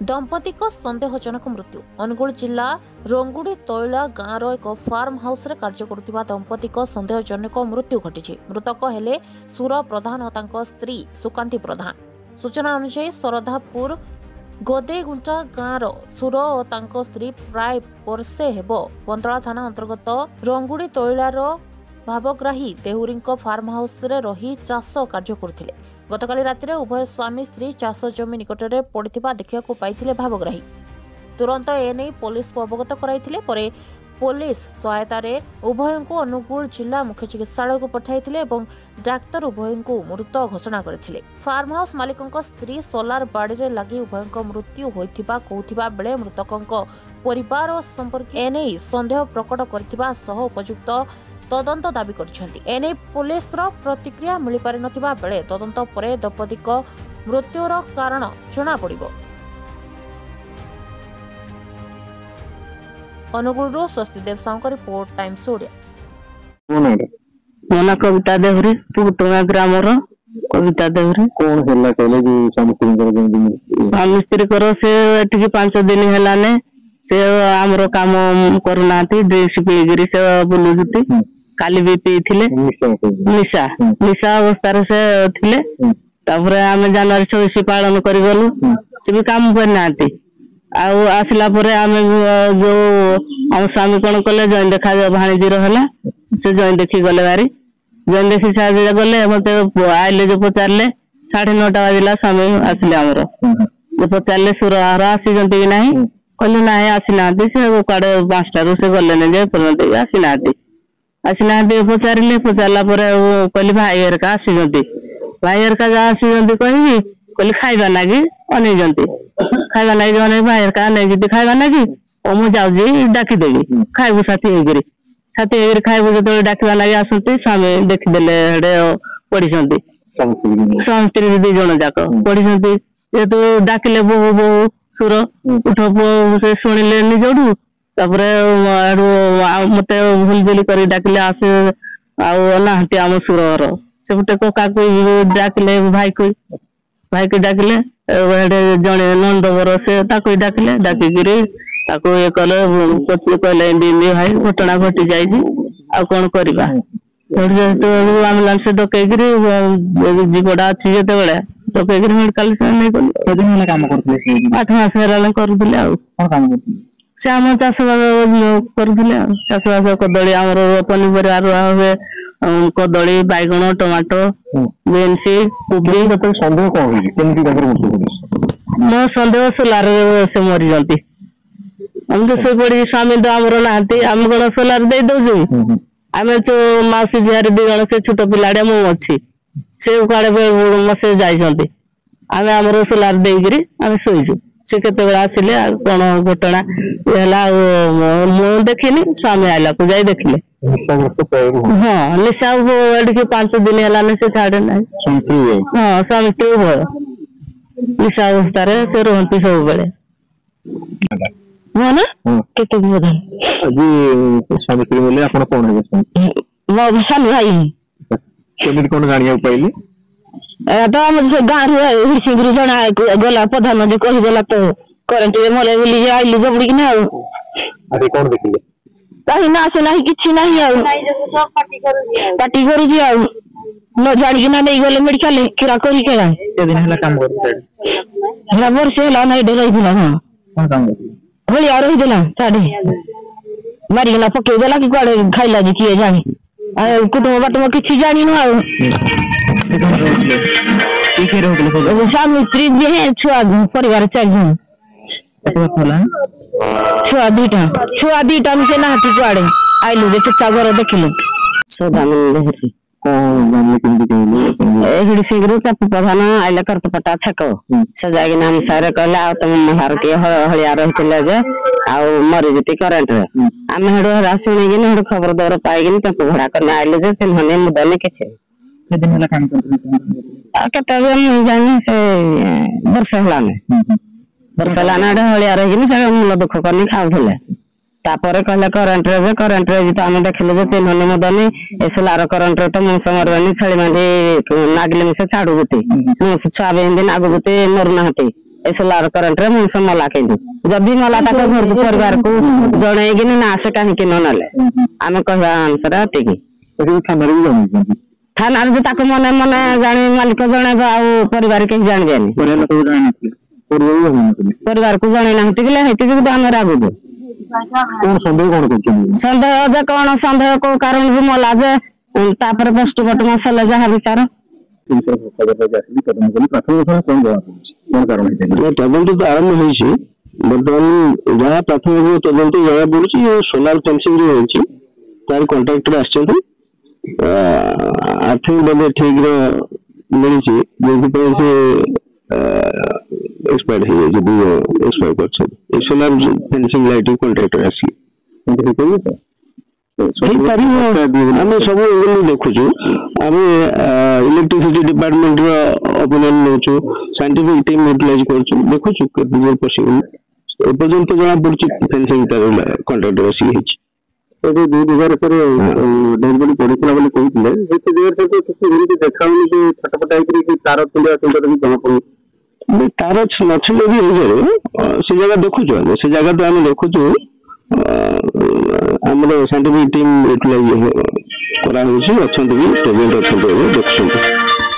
दंपति को संदेहजनक मृत्यु। अनुगुल जिला रंगुड़ी तैला गाँव एक फार्म हाउस रे कार्य करुवा दंपति को संदेहजनक मृत्यु घटी। मृतक हेले सुर प्रधान और तांको स्त्री सुकांती प्रधान। सूचना अनुसार सरदापुर गोदेगुंटा गाँव सुर और तांको स्त्री प्राय वर्षे हेब बंतला थाना अंतर्गत रंगुड़ी तैलार भावग्राही देहुरी फार्म हाउस रे रही चाष कार्य करथिले। गतकाली राति उभय स्वामी स्त्री चाष जमी निकटरे पड़िथिबा देखिबाकु पाइथिले भावग्राही। तुरंत एने पुलिस को अवगत कराइथिले। परे पुलिस सहायता रे उभयंकु अनुगुल जिला मुख्य चिकित्सालय को पठाइथिले एवं डाक्तर उभयंकु मृत घोषणा करथिले। फार्म हाउस मालिकंक स्त्री सोलार बाड़ी रे लागि उभयंक मृत्यु होइथिबा कहूथिबा बेले मृतकंक परिवार और संपर्क एने संदेह प्रकट करथिबा सह उपयुक्त तदंत दाबी करछन्ती। एने पुलिस रो प्रतिक्रिया मिली पारि नथिबा बेले तदंत परे दंपति को मृत्युर कारण जणा पड़िबो। अनुगुल स्वस्तिदेव साउंक रिपोर्ट टाइम्स ओडिया। मोना कविता देवरी पुटुंगा ग्राम रो कविता देवरी। कोन होला कहले जे स्वामी स्त्री करो से एठिक 5 दिन हेलाने से हमरो काम करूनाती ड्रिंक्स पीगिरी से बुलुजुती। काली भी पीथिले निशा निशा अवस्था से थिले। तापरे आमे जनवरी 26 पालन करि गलु से भी काम करनाती। आउ आसला परे आमे जो हम स्वामी कोन कले जय देखा भाणीजी रहला से जय देखि गले बारी जय देखि साजे गले मते आइले जो पचारले 9:30 बाजिला स्वामी आसले हमरो जो पचारले सुरहार आसी जंती कि नाही कहले नाही आसी नाती से काडे 5टा रु से गले ने जे परंते आसी नाती पचारिले पचारला परे कहले भाई हरका आसी जंती भाई हरका जा आसी जंती कहि कहले खाइबा लागी अनै जंती खाइबा लागी अनै भाई हरका नै जंती खाइबा लागी ओ मु जाउजी डाकी देली खाइबु साथी हेगिरी खाइबु जतो डाकीबा लागी आसंती स्वामी देखि देले हेडे पड़ी संती संस्त्री दी जण जाक पड़ी संती जे तो डाकिले बहु बहु सुर उठ से शुणिले निजडू तापरे मते भूल कर डाकिले आसे आते आम सुरर से गोटे कका को डाकिले भाई को डाकिले जड़े नंदवर से डाकिले डाकिकी ये कले कहले भाई घटना घटी जाइए आ कौन करवा आम्बुलांस डकई जीवटा अच्छी जिते बड़े डकई मेडिकल नहीं गली काम करथले 8 मास हेला करूले आ कोन काम करथले से आम चाष करूले चाष बास कदली आमर पनीपरिया हुए कदली बैगण टमाटो बीन्स कोबी संदेह कौन मो संदेह सोलार से मरी जाती हम तो सो पड़ी स्वामी तो आमर नहांती आम कौन सोलार दे दौचु आम जो मासी झील 2 जण से छोट पिलाड़े मु अच्छी से काड़े मसे जाइछंती आमे हमरो सोलार देगिरी आमे सोइजु से केते बेला आसिले कोन घटना हैला मु देखिनी स्वामी आइला को जाई देखले हां निशा एड के 5 दिन हैला ने से छाड़े नै हां स्वामी स्त्री हो निशा अवस्था रे से रहंती सब बेले मोना केते बदन जी स्वामी स्त्री बोले आपण कोन है मो विशाल भाई केमिति कोन गाड़िया पइले तो हम गाँव हिरसिंगरी जना गला प्रधान जी कहीदेला तो करेन्ट मले बोली आइली जबड़ी कि ना अरे कौन देखिले कहीं ना से नहीं किछि नहीं आ पार्टी करू जी आ न जानि कि ना नहीं गले मेडिकल किरा करी के के दिन हला काम करते हला वर्ष हला नहीं डरई दिला हां कोन काम होली आ रही दिला साडी मारी ना पके देला कि कोड़े खाइला जी किए जानी आ कुटुंब बाटम किछि जानि न आ स्वामी स्त्री भी है छुआ परिवार 4 जन छुआ 2टा में से नाती कुआड़े आइलु जे चचा घर देखिलु सदानंद लहरी एहिड़ी सिंगरू चाप प्रधान आइला करतपटा छक सजागी नाम सारे कहला आ तुम महार के हलिया रहितले जे आ मरि जति करंट रे आमे हेडो रासुनी गिन हेडो खबर दर पाइगिन टेम्पो भाड़ा करने आइले जे चिन्हने मुदने के छे के दिन हला काम करते आ केते बेन जानि से वर्षा लाना हलिया रहिगिन से मुल दुख करनी खाउथले तापर कहले करंट रे जे आमे देखले जे चिन्हने मुदने ए सोलार करंट रे तो मन समरवानी छळी मांडी नागले में से छाडू जते मो छुआ बेन दिन आगु जते मरना हते ए सोलार करंट रे मनुष्य मला केंदु जदि मला ताको घर को परिवार को जणेगी ना आसे काहे कि न नाले आमे कहवा आंसर आते कि थाना जो ताको मने मने जाने मालिक जणे आ परिवार के जान जानी परिवार को जणे ना तिले हेति जो हम रागु दे संदेह जे कोन संदेह को कारण भी मला जे तापर पोस्टमार्टम सले जहा विचार তদন্ত তো আরম্ভ হয়েছে বর্তমান যারা প্রাথমিক তদন্ত জনা পড়ুছি সোলার ফেন্সিং যে হয়েছে তার কন্ট্রাক্টর আসছেন আর্থিক ভাবে ঠিক মিଳିଛି ଯେଉଁଥିପାଇଁ ସେ ଏକ୍ସପାୟାର୍ଡ ହେଇଯାଇଛି ଏକ୍ସପାୟାର କରିଛନ୍ତି ଏ ସୋଲାର ଫେନ୍ସିଂ ଲାଇଟିଂ କଣ୍ଟ୍ରାକ୍ଟର ଆସିକି ଆମେ ସବୁ ଏଙ୍ଗେଲ ଦେଖୁଛୁ ଆମେ ଇଲେକ୍ଟ୍ରିସିଟି ଡିପାର୍ଟମେଣ୍ଟ ର ଅପିନିଅନ ନେଉଛୁ ସାଇଣ୍ଟିଫିକ ଟିମ୍ ୟୁଟିଲାଇଜ କରୁଛୁ ଦେଖୁଛୁ କେତେ ଦୂର ପସିବଲ ଏପର୍ଯ୍ୟନ୍ତ ଜଣା ପଡୁଛି ଫେନ୍ସିଂ କଣ୍ଟ୍ରାକ୍ଟର ଆସିକି ହେଇଛି ଯୋଉ 2000 ପରେ ଡେଡ୍ ବଡି ପଡିଥିଲା ବୋଲି କହୁଥିଲେ ସେ ଜାଗାରେ ତ କିଛି ଏମିତି ଦେଖାଉନି ଯେ ଛଟପଟ ହେଇକି ତାର ଥିଲା ସେଟା ବି ଜଣା ପଡୁନି ତାର ନଥିଲେ ବି ହେଇଯାଏ ସେ ଜାଗା ଦେଖୁଛୁ ଆମେ ସେ ଜାଗା ତ ଆମେ ଦେଖୁଛୁ ଆମର ସାଇଣ୍ଟିଫିକ ଟିମ୍ ୟୁଟିଲାଇଜ କରାହଉଛି ଅଛନ୍ତି ବି ପ୍ରେଜେଣ୍ଟ ଅଛନ୍ତି ଦେଖୁଛନ୍ତି